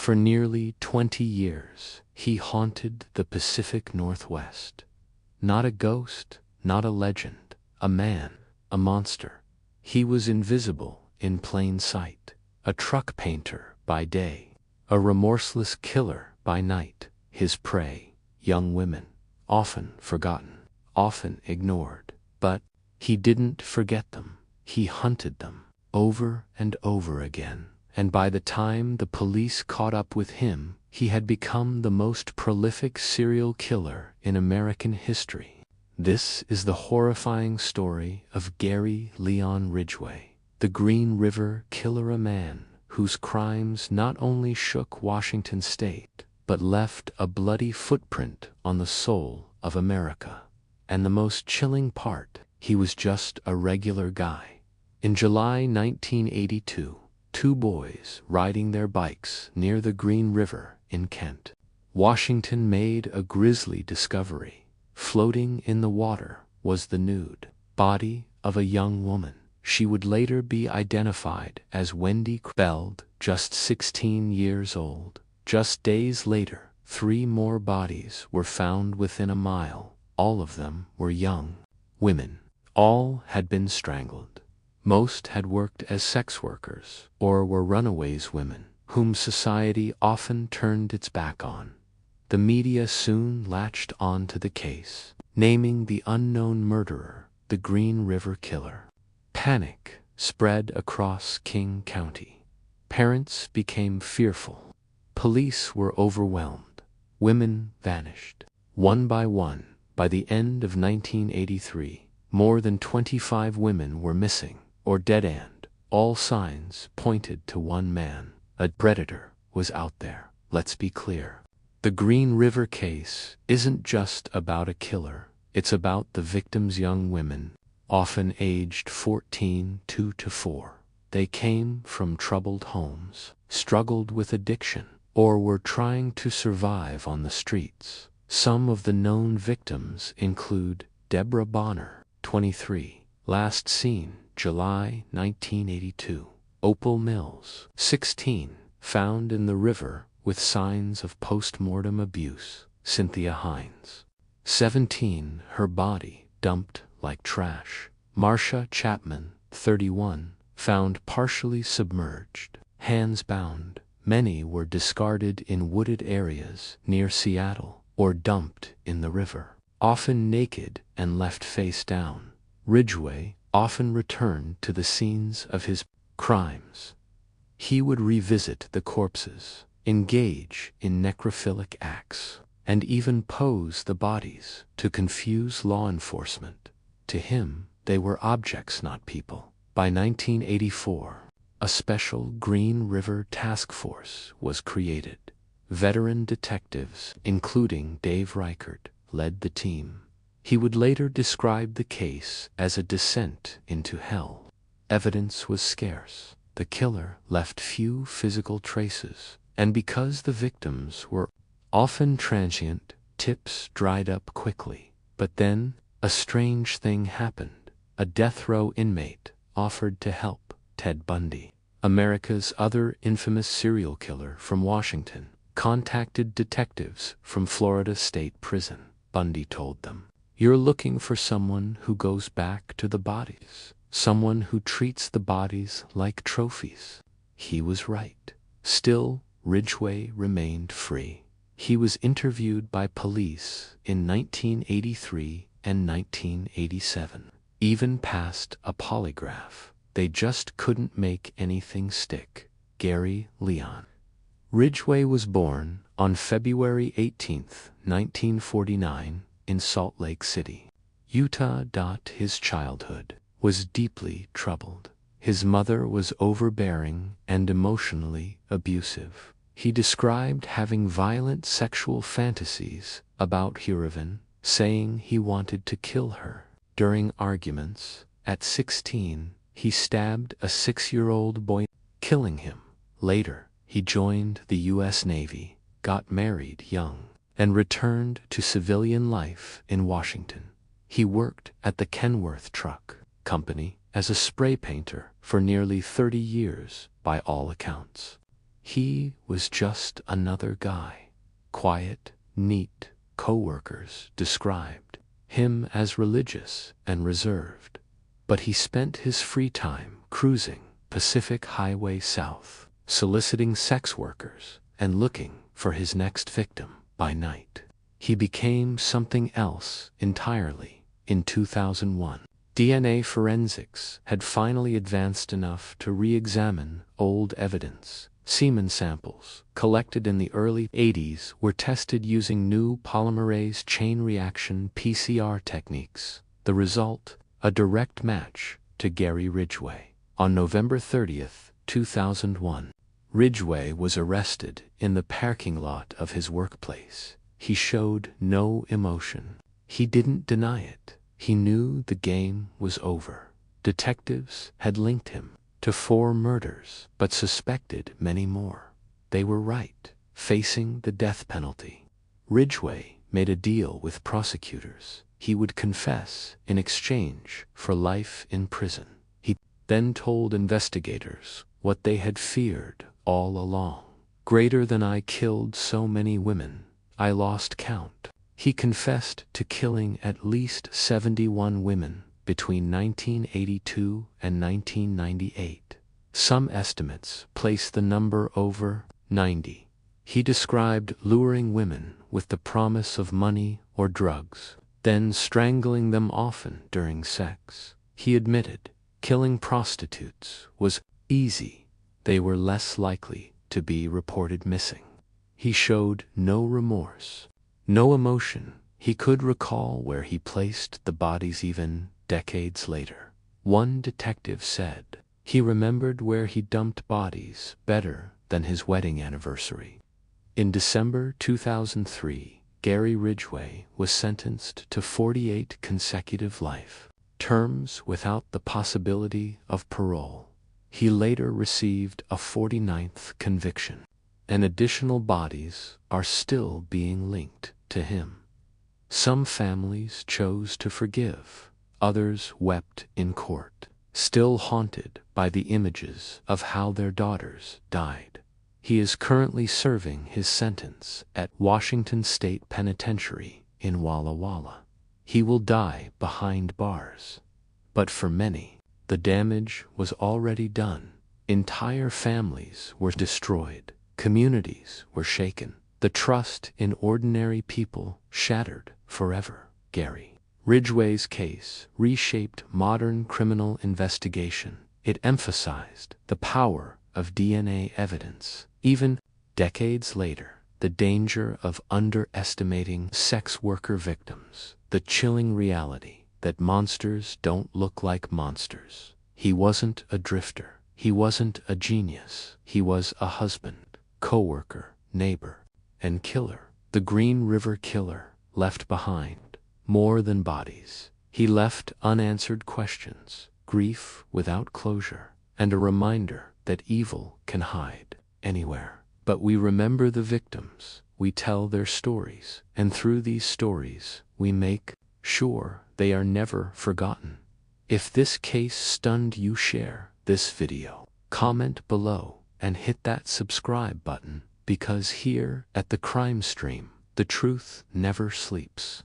For nearly 20 years, he haunted the Pacific Northwest. Not a ghost, not a legend, a man, a monster. He was invisible in plain sight, a truck painter by day, a remorseless killer by night. His prey, young women, often forgotten, often ignored. But he didn't forget them. He hunted them over and over again. And by the time the police caught up with him, he had become the most prolific serial killer in American history. This is the horrifying story of Gary Leon Ridgway, the Green River Killer, a man whose crimes not only shook Washington state, but left a bloody footprint on the soul of America. And the most chilling part, he was just a regular guy. In July 1982, two boys riding their bikes near the Green River in Kent, Washington, made a grisly discovery. Floating in the water was the nude body of a young woman. She would later be identified as Wendy Beld, just 16 years old. Just days later, 3 more bodies were found within a mile. All of them were young women. All had been strangled. Most had worked as sex workers or were runaways, women whom society often turned its back on. The media soon latched on to the case, naming the unknown murderer the Green River Killer. Panic spread across King County. Parents became fearful. Police were overwhelmed. Women vanished. One by one, by the end of 1983, more than 25 women were missing or dead-end. All signs pointed to one man. A predator was out there. Let's be clear. The Green River case isn't just about a killer. It's about the victims, young women, often aged 14 to 4. They came from troubled homes, struggled with addiction, or were trying to survive on the streets. Some of the known victims include Deborah Bonner, 23, last seen July 1982. Opal Mills, 16, found in the river with signs of post-mortem abuse. Cynthia Hines, 17, her body dumped like trash. Marcia Chapman, 31, found partially submerged, hands bound. Many were discarded in wooded areas near Seattle or dumped in the river, often naked and left face down. Ridgway often returned to the scenes of his crimes. He would revisit the corpses, engage in necrophilic acts, and even pose the bodies to confuse law enforcement. To him, they were objects, not people. By 1984, a special Green River task force was created. Veteran detectives, including Dave Reichert, led the team. He would later describe the case as a descent into hell. Evidence was scarce. The killer left few physical traces, and because the victims were often transient, tips dried up quickly. But then, a strange thing happened. A death row inmate offered to help. Ted Bundy, America's other infamous serial killer from Washington, contacted detectives from Florida State Prison. Bundy told them, "You're looking for someone who goes back to the bodies, someone who treats the bodies like trophies." He was right. Still, Ridgway remained free. He was interviewed by police in 1983 and 1987, even passed a polygraph. They just couldn't make anything stick. Gary Leon Ridgway was born on February 18, 1949, in Salt Lake City, Utah. His childhood was deeply troubled. His mother was overbearing and emotionally abusive. He described having violent sexual fantasies about Huravan, saying he wanted to kill her. During arguments, at 16, he stabbed a 6-year-old boy, killing him. Later, he joined the U.S. Navy, got married young, and returned to civilian life in Washington. He worked at the Kenworth Truck Company as a spray painter for nearly 30 years by all accounts. He was just another guy. Quiet, neat, co-workers described him as religious and reserved. But he spent his free time cruising Pacific Highway South, soliciting sex workers and looking for his next victim by night. He became something else entirely in 2001. DNA forensics had finally advanced enough to re-examine old evidence. Semen samples, collected in the early 80s, were tested using new polymerase chain reaction PCR techniques. The result, a direct match to Gary Ridgway. On November 30th, 2001, Ridgway was arrested in the parking lot of his workplace. He showed no emotion. He didn't deny it. He knew the game was over. Detectives had linked him to 4 murders, but suspected many more. They were right, facing the death penalty. Ridgway made a deal with prosecutors. He would confess in exchange for life in prison. He then told investigators what they had feared all along. Greater than I killed so many women, I lost count. He confessed to killing at least 71 women between 1982 and 1998. Some estimates place the number over 90. He described luring women with the promise of money or drugs, then strangling them often during sex. He admitted killing prostitutes was easy. They were less likely to be reported missing. He showed no remorse, no emotion. He could recall where he placed the bodies even decades later. One detective said he remembered where he dumped bodies better than his wedding anniversary. In December 2003, Gary Ridgway was sentenced to 48 consecutive life terms without the possibility of parole. He later received a 49th conviction, and additional bodies are still being linked to him. Some families chose to forgive, others wept in court, still haunted by the images of how their daughters died. He is currently serving his sentence at Washington State Penitentiary in Walla Walla. He will die behind bars. But for many, the damage was already done. Entire families were destroyed. Communities were shaken. The trust in ordinary people shattered forever. Gary Ridgway's case reshaped modern criminal investigation. It emphasized the power of DNA evidence. Even decades later, the danger of underestimating sex worker victims, the chilling reality that monsters don't look like monsters. He wasn't a drifter. He wasn't a genius. He was a husband, co-worker, neighbor, and killer. The Green River Killer left behind more than bodies. He left unanswered questions, grief without closure, and a reminder that evil can hide anywhere. But we remember the victims, we tell their stories, and through these stories, we make sure they are never forgotten. If this case stunned you, share this video, comment below, and hit that subscribe button, because here at the Crime Stream, the truth never sleeps.